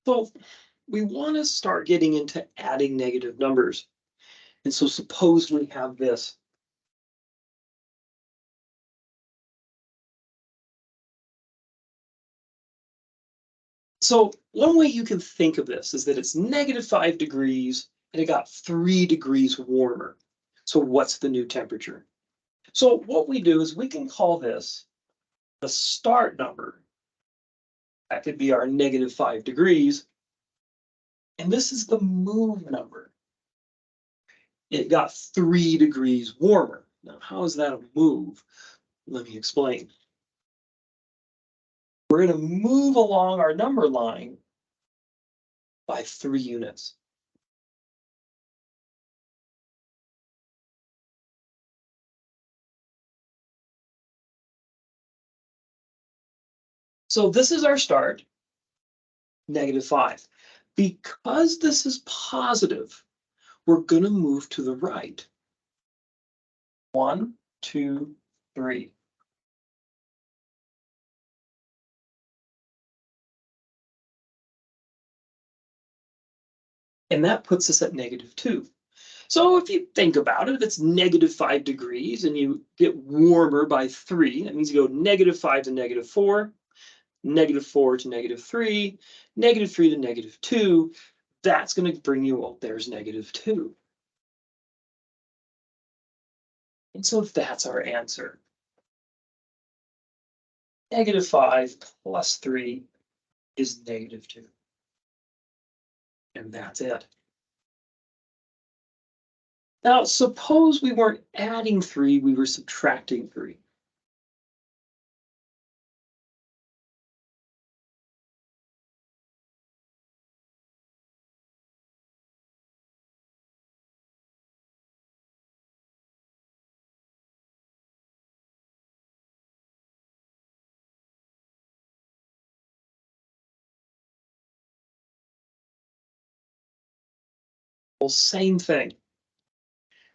So we want to start getting into adding negative numbers. And so suppose we have this. So one way you can think of this is that it's -5 degrees and it got 3 degrees warmer. So what's the new temperature? So what we do is we can call this the start number. That could be our -5 degrees. And this is the move number. It got 3 degrees warmer. Now, how is that a move? Let me explain. We're going to move along our number line by 3 units. So this is our start, -5. Because this is positive, we're going to move to the right. 1, 2, 3. And that puts us at -2. So if you think about it, if it's -5 degrees and you get warmer by 3, that means you go -5 to -4, -4 to -3, -3 to -2. That's going to bring you, well, there's -2. And so that's our answer. -5 plus 3 is -2. And that's it. Now, suppose we weren't adding 3, we were subtracting 3. Well, same thing.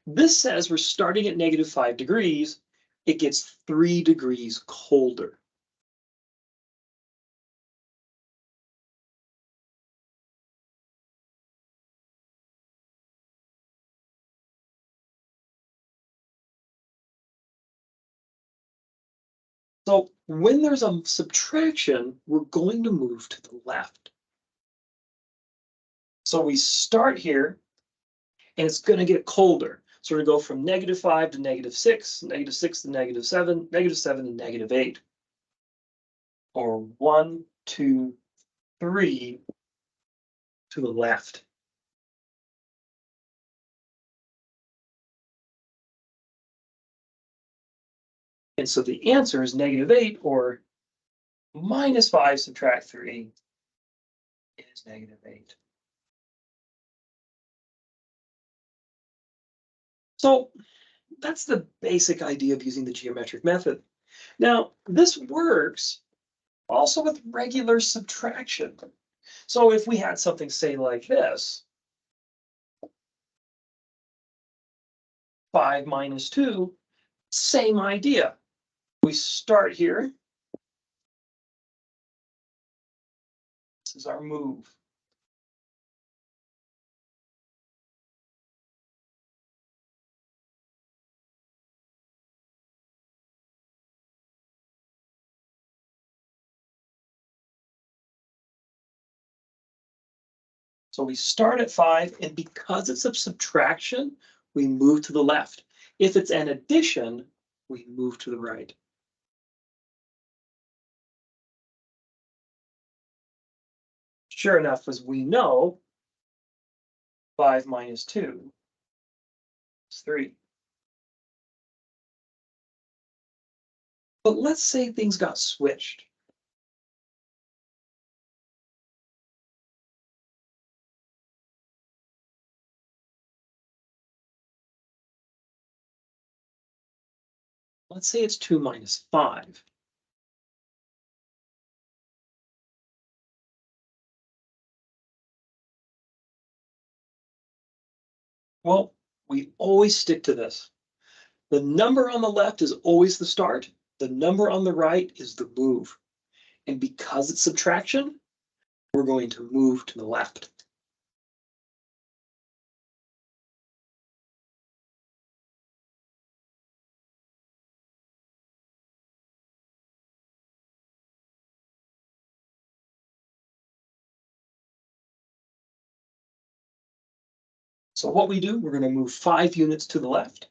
This says we're starting at -5 degrees. It gets 3 degrees colder. So when there's a subtraction, we're going to move to the left. So we start here, and it's going to get colder. So we're going to go from -5 to -6, -6 to -7, -7 to -8. Or 1, 2, 3 to the left. And so the answer is -8, or -5 subtract 3 is -8. So that's the basic idea of using the geometric method. Now, this works also with regular subtraction. So if we had something, say, like this, 5 minus 2, same idea. We start here. This is our move. So we start at 5, and because it's a subtraction, we move to the left. If it's an addition, we move to the right. Sure enough, as we know, 5 minus 2 is 3. But let's say things got switched. Let's say it's 2 minus 5. Well, we always stick to this. The number on the left is always the start. The number on the right is the move. And because it's subtraction, we're going to move to the left. So what we do, we're going to move 5 units to the left.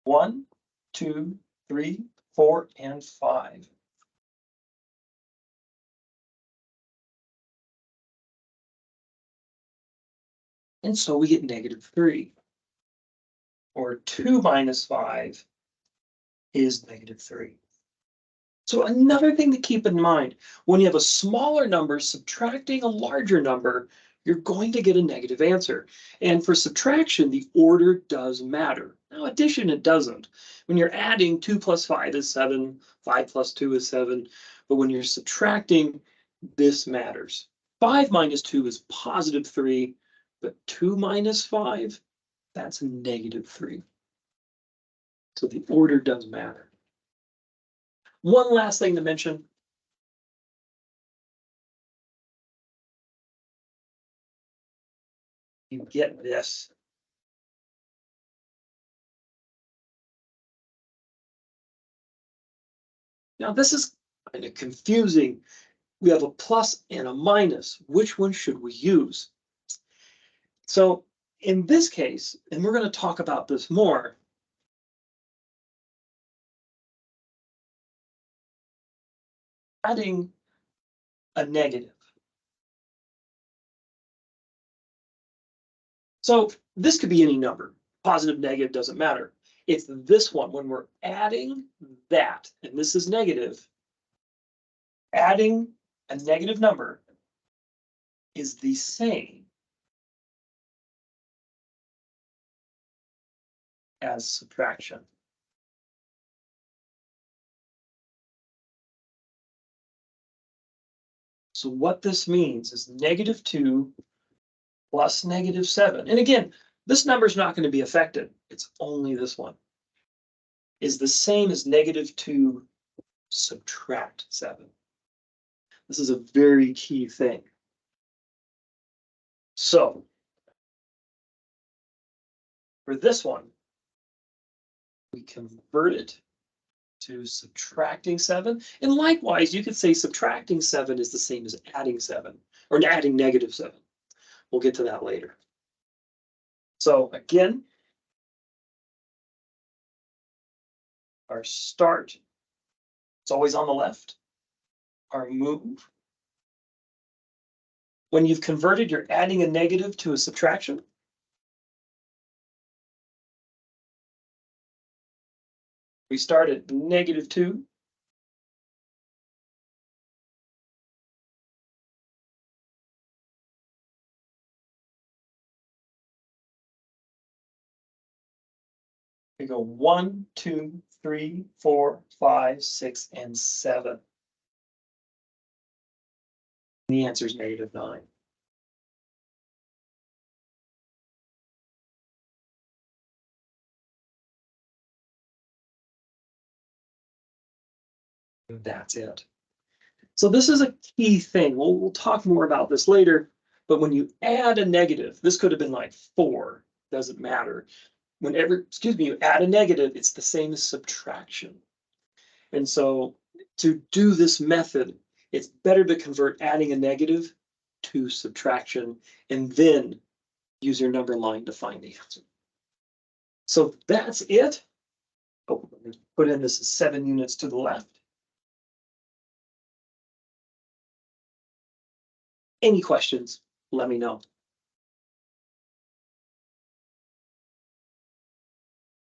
1, 2, 3, 4, and 5. And so we get -3. Or 2 minus 5 is -3. So another thing to keep in mind, when you have a smaller number subtracting a larger number, you're going to get a negative answer. And for subtraction, the order does matter. Now addition, it doesn't. When you're adding 2 plus 5 is 7, 5 plus 2 is 7. But when you're subtracting, this matters. 5 minus 2 is +3, but 2 minus 5, that's -3. So the order does matter. One last thing to mention. You get this. Now this is kind of confusing. We have a plus and a minus. Which one should we use? So in this case, and we're going to talk about this more, adding a negative. So this could be any number. Positive, negative, doesn't matter. It's this one when we're adding that, and this is negative. Adding a negative number is the same as subtraction. So what this means is -2 plus -7. And again, this number is not going to be affected. It's only this one. Is the same as -2 subtract 7. This is a very key thing. So for this one, we convert it to subtracting 7. And likewise, you could say subtracting 7 is the same as adding 7 or adding -7. We'll get to that later. So again, our start, it's always on the left. Our move. When you've converted, you're adding a negative to a subtraction. We start at -2. We go 1, 2, 3, 4, 5, 6, and 7. The answer is -9. That's it. So this is a key thing. We'll talk more about this later, but when you add a negative, this could have been like 4, doesn't matter. Whenever, you add a negative, it's the same as subtraction. And so to do this method, it's better to convert adding a negative to subtraction and then use your number line to find the answer. So that's it. Oh, let me put in this 7 units to the left. Any questions, let me know.